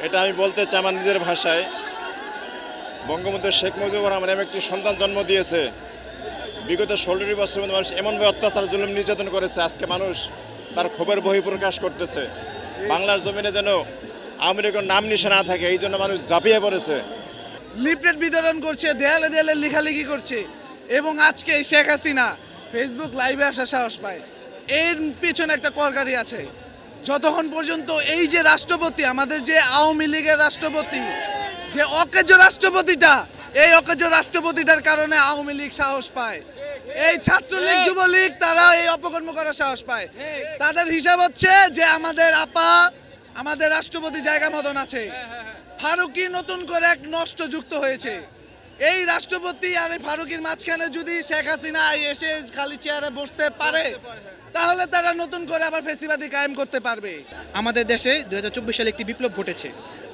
এটা আমি বলতে চাই আমার নিজের ভাষায়, বঙ্গবন্ধু শেখ মুজিবুর রহমান এমন একটি সন্তান জন্ম দিয়েছে, বিগত 16 বছর মধ্যে মানুষ এমনভাবে অত্যাচার জুলুম নির্যাতন করেছে, আজকে মানুষ তার ক্ষোভের বহিঃপ্রকাশ করতেছে। বাংলার জমিনে যেন আওয়ামী লীগের নাম নিশানা না থাকে, এই জন্য মানুষ ঝাঁপিয়ে পড়েছে। লিফলেট বিতরণ করছে, দেয়ালে দেয়ালে লেখালেখি করছে, এবং আজকে শেখ হাসিনা ফেসবুক লাইভে আসা সাহস পায়। এর পিছনে একটা কলকারি আছে। যতক্ষণ পর্যন্ত এই যে রাষ্ট্রপতি, আমাদের যে আওয়ামী লীগের রাষ্ট্রপতি, যে অকেজো রাষ্ট্রপতিটা, এই অকেজো রাষ্ট্রপতিটার কারণে আওয়ামী লীগ সাহস পায়, এই ছাত্রলীগ যুবলীগ তারা এই অপকর্ম করার সাহস পায়। তাদের হিসাব হচ্ছে যে আমাদের আপা, আমাদের রাষ্ট্রপতি জায়গা মতন আছে, ফারুকি নতুন করে এক নষ্ট যুক্ত হয়েছে। এই রাষ্ট্রপতি আর এই ফারুকির মাঝখানে যদি শেখ হাসিনা এসে খালি চেয়ারে বসতে পারে, তাহলে তারা নতুন করে আবার ফেসিবাদী কায়েম করতে পারবে। আমাদের দেশে 2024 সালে একটি বিপ্লব ঘটেছে।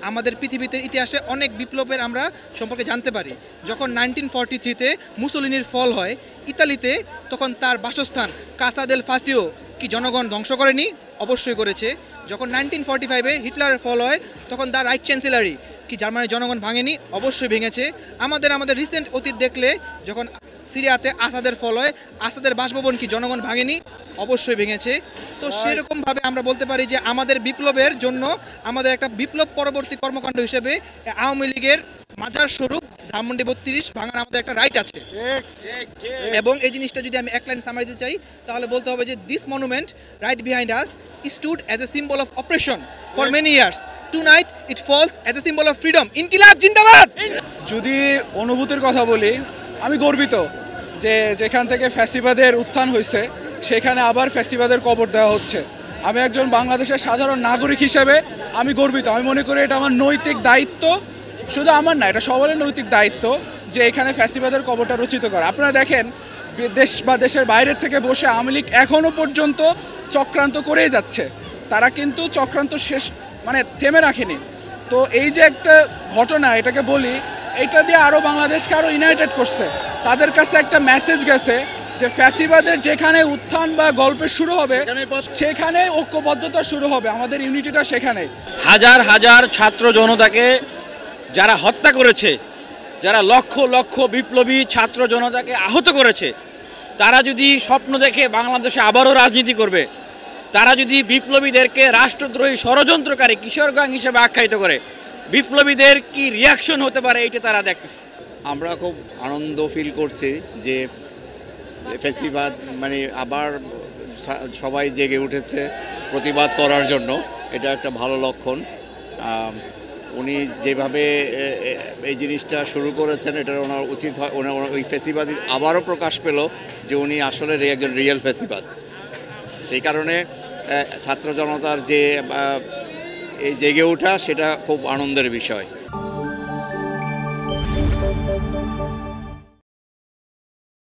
আমাদের পৃথিবীতে ইতিহাসে অনেক বিপ্লবের আমরা সম্পর্কে জানতে পারি। যখন 1943-তে মুসোলিনির ফল হয় ইতালিতে, তখন তার বাসস্থান কাসা দেল ফাসিও কি জনগণ ধ্বংস করেনি? অবশ্যই করেছে। যখন 1945-এ হিটলারের ফল হয়, তখন দ্য রাইট চ্যান্সেলারি কি জার্মানির জনগণ ভাঙেনি? অবশ্যই ভেঙেছে। আমাদের রিসেন্ট অতীত দেখলে, যখন সিরিয়াতে আসাদের ফল হয়, আসাদের বাসভবন কি জনগণ ভাঙেনি? অবশ্যই ভেঙেছে। তো সেরকমভাবে আমরা বলতে পারি যে আমাদের বিপ্লবের জন্য আমাদের একটা বিপ্লব পরবর্তী কর্মকাণ্ড হিসেবে আওয়ামী লীগের মাজার স্বরূপ ধানমন্ডি 32 ভাঙার আমাদের একটা রাইট আছে। এবং এই জিনিসটা যদি আমি এক লাইন সামারি দিতে চাই, তাহলে বলতে হবে যে this monument right behind us stood as a symbol of oppression for many years. Tonight it falls as a symbol of freedom. ইনকিলাব জিন্দাবাদ। যদি অনুভূতির কথা বলি, আমি গর্বিত যে যেখান থেকে ফ্যাসিবাদের উত্থান হয়েছে, সেখানে আবার ফ্যাসিবাদের কবর দেওয়া হচ্ছে। আমি একজন বাংলাদেশের সাধারণ নাগরিক হিসেবে আমি গর্বিত। আমি মনে করি এটা আমার নৈতিক দায়িত্ব, শুধু আমার না, এটা সবারই নৈতিক দায়িত্ব যে এখানে ফ্যাসিবাদের কবরটা রচিত করা। আপনারা দেখেন, দেশ বা দেশের বাইরের থেকে বসে আওয়ামী লীগ এখনও পর্যন্ত চক্রান্ত করেই যাচ্ছে। তারা কিন্তু চক্রান্ত শেষ থেমে রাখেনি। তো এই যে একটা ঘটনা, এটাকে বলি, এটা দিয়ে আরও বাংলাদেশকে আরও ইউনাইটেড করছে। তাদের কাছে একটা মেসেজ গেছে যে ফ্যাসিবাদের যেখানে উত্থান বা গল্পের শুরু হবে, সেখানে ঐক্যবদ্ধতা শুরু হবে, আমাদের ইউনিটিটা সেখানে। হাজার হাজার ছাত্র জনতাকে যারা হত্যা করেছে, যারা লক্ষ লক্ষ বিপ্লবী ছাত্র জনতাকে আহত করেছে, তারা যদি স্বপ্ন দেখে বাংলাদেশে আবারও রাজনীতি করবে, তারা যদি বিপ্লবীদেরকে রাষ্ট্রদ্রোহী ষড়যন্ত্রকারী কিশোর গ্যাং হিসেবে আখ্যায়িত করে, বিপ্লবীদের কি রিয়াকশন হতে পারে এটা তারা দেখতেছে। আমরা খুব আনন্দ ফিল করছি যে ফেসিবাদ আবার সবাই জেগে উঠেছে প্রতিবাদ করার জন্য। এটা একটা ভালো লক্ষণ। উনি যেভাবে এই জিনিসটা শুরু করেছেন, এটা ওনার উচিত হয়। ওই ফেসিবাদী আবারও প্রকাশ পেল যে উনি আসলে একজন রিয়েল ফেসিবাদ। সেই কারণে ছাত্র জনতার যে এই জেগে ওঠা, সেটা খুব আনন্দের বিষয়।